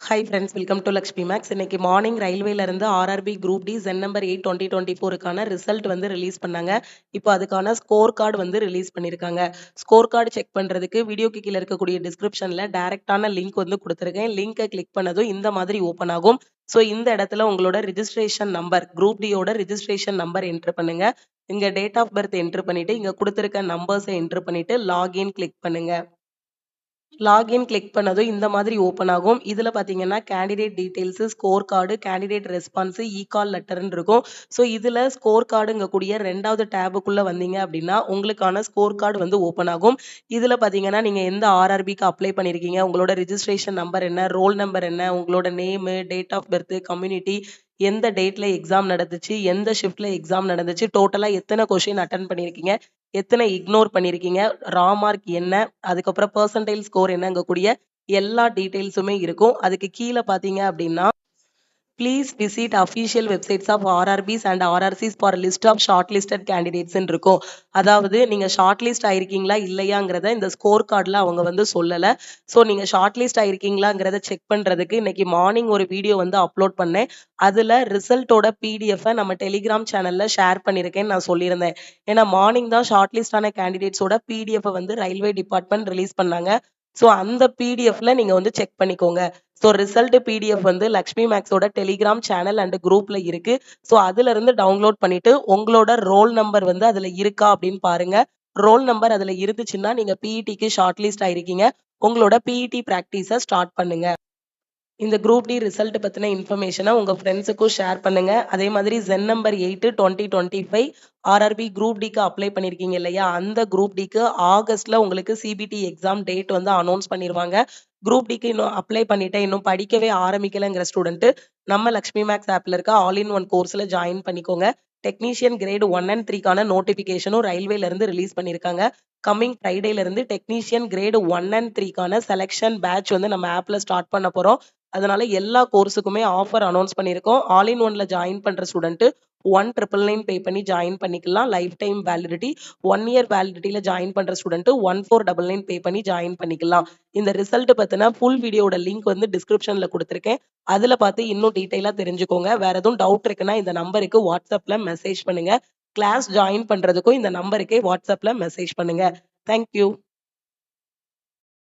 Hi friends, welcome to Lakshmi Max. இன்னைக்கு morning ரயில்வேல இருந்து RRB group D CEN number 8 2024க்கான ரிசல்ட் வந்து ரிலீஸ் பண்ணாங்க. இப்போ அதுக்கான ஸ்கோர் கார்டு வந்து ரிலீஸ் பண்ணியிருக்காங்க. ஸ்கோர் கார்டு செக் பண்றதுக்கு வீடியோக்கு கீழே இருக்கக்கூடிய டிஸ்கிரிப்ஷன்ல டைரக்டான லிங்க் வந்து கொடுத்துருக்கேன். லிங்கை கிளிக் பண்ணதும் இந்த மாதிரி ஓப்பன் ஆகும். ஸோ இந்த இடத்துல உங்களோட ரிஜிஸ்ட்ரேஷன் நம்பர் குரூப் டியோட ரிஜிஸ்ட்ரேஷன் நம்பர் என்ட்ரு பண்ணுங்க. இங்க டேட் ஆஃப் பர்த் என்ட்ரு பண்ணிட்டு இங்க கொடுத்துருக்க நம்பர்ஸை என்ட்ரு பண்ணிட்டு லாகின் கிளிக் பண்ணுங்க. லாகின் கிளிக் பண்ணதும் இந்த மாதிரி ஓப்பன் ஆகும். இதுல பாத்தீங்கன்னா candidate details, score card, candidate response, e call லெட்டர்னு இருக்கும். ஸோ இதுல ஸ்கோர் கார்டுங்க கூடிய 2வது டேபுக்குள்ள வந்தீங்க அப்படின்னா உங்களுக்கான ஸ்கோர் கார்டு வந்து ஓப்பன் ஆகும். இதுல பாத்தீங்கன்னா நீங்க எந்த ஆர்ஆர்பிக்கு அப்ளை பண்ணிருக்கீங்க, உங்களோட ரிஜிஸ்ட்ரேஷன் நம்பர் என்ன, ரோல் நம்பர் என்ன, உங்களோட name, date of birth, community, எந்த டேட்ல எக்ஸாம் நடந்துச்சு, எந்த ஷிஃப்ட்ல எக்ஸாம் நடந்துச்சு, டோட்டலா எத்தனை கொஸ்டின் அட்டன் பண்ணிருக்கீங்க, எத்தனை இக்னோர் பண்ணிருக்கீங்க, ரா மார்க் என்ன, அதுக்கப்புறம் பெர்சன்டைல் ஸ்கோர் என்னங்கக்கூடிய எல்லா டீடைல்ஸுமே இருக்கும். அதுக்கு கீழே பாத்தீங்க அப்படின்னா please visit official websites of RRBs and RRCs for list of shortlisted கேண்டிடேட்ஸ்ன்னு இருக்கும். அதாவது நீங்க ஷார்ட் லிஸ்ட் ஆயிருக்கீங்களா இல்லையாங்கிறத இந்த ஸ்கோர் கார்டில் அவங்க வந்து சொல்லலை. ஸோ நீங்க ஷார்ட் லிஸ்ட் ஆயிருக்கீங்களாங்கிறத செக் பண்றதுக்கு இன்னைக்கு மார்னிங் ஒரு வீடியோ வந்து அப்லோட் பண்ணேன். அதுல ரிசல்ட்டோட பிடிஎஃப் நம்ம டெலிகிராம் சேனல்ல ஷேர் பண்ணியிருக்கேன்னு நான் சொல்லியிருந்தேன். ஏன்னா மார்னிங் தான் ஷார்ட் லிஸ்டான கேண்டிடேட்ஸோட பிடிஎஃப் வந்து ரயில்வே டிபார்ட்மெண்ட் ரிலீஸ் பண்ணாங்க. ஸோ அந்த பிடிஎஃப்ல நீங்க வந்து செக் பண்ணிக்கோங்க. ஸோ ரிசல்ட் பிடிஎஃப் வந்து லக்ஷ்மி மேக்ஸோட டெலிகிராம் சேனல் அண்ட் குரூப்ல இருக்கு. ஸோ அதுல இருந்து டவுன்லோட் பண்ணிட்டு உங்களோட ரோல் நம்பர் வந்து அதுல இருக்கா அப்படின்னு பாருங்க. ரோல் நம்பர் அதுல இருந்துச்சுன்னா நீங்க பிஇடிக்கு ஷார்ட் லிஸ்ட் ஆயிருக்கீங்க. உங்களோட பிஇடி பிராக்டிஸை ஸ்டார்ட் பண்ணுங்க. இந்த குரூப் டி ரிசல்ட் பத்தின இன்ஃபர்மேஷனை உங்க ஃப்ரெண்ட்ஸுக்கும் ஷேர் பண்ணுங்க. அதே மாதிரி ஜென் நம்பர் 8 2025 ஆர்ஆர்பி குரூப் டிக்கு அப்ளை பண்ணிருக்கீங்க இல்லையா, அந்த குரூப் டிக்கு ஆகஸ்ட்ல உங்களுக்கு சிபிடி எக்ஸாம் டேட் வந்து அனௌன்ஸ் பண்ணிடுவாங்க. குரூப் டிக்கு இன்னும் அப்ளை பண்ணிட்டேன், இன்னும் படிக்கவே ஆரம்பிக்கலைங்கிற ஸ்டூடெண்ட் நம்ம லக்ஷ்மி மேக்ஸ் ஆப்ல இருக்க ஆல் இன் ஒன் கோர்ஸ்ல ஜாயின் பண்ணிக்கோங்க. டெக்னீஷியன் கிரேட் 1 and 3க்கான நோட்டிபிகேஷனும் ரயில்வேல இருந்து ரிலீஸ் பண்ணிருக்காங்க. கம்மிங் ஃப்ரைடேல இருந்து டெக்னீஷியன் கிரேட் 1 and 3க்கான செலெக்ஷன் பேட்ச் வந்து நம்ம ஆப்ல ஸ்டார்ட் பண்ண போறோம். அதனால எல்லா கோர்ஸுக்குமே ஆஃபர் அனௌன்ஸ் பண்ணியிருக்கோம். ஆல் இன் ஒன்ல ஜாயின் பண்ற ஸ்டூடெண்ட் 1999 பே பண்ணி ஜாயின் பண்ணிக்கலாம். Lifetime validity. 1 இயர் வேலிடிட்டியில ஜாயின் பண்ற ஸ்டூடெண்ட் 1499 பே பண்ணி ஜாயின் பண்ணிக்கலாம். இந்த ரிசல்ட் பத்தின ஃபுல் வீடியோட லிங்க் வந்து டிஸ்கிரிப்ஷன்ல கொடுத்துருக்கேன். அதுல பார்த்து இன்னும் டீட்டெயிலா தெரிஞ்சுக்கோங்க. வேற எதுவும் டவுட் இருக்குன்னா இந்த நம்பருக்கு வாட்ஸ்அப்ல மெசேஜ் பண்ணுங்க. கிளாஸ் ஜாயின் பண்றதுக்கும் இந்த நம்பருக்கே வாட்ஸ்அப்ல மெசேஜ் பண்ணுங்க. தேங்க்யூ.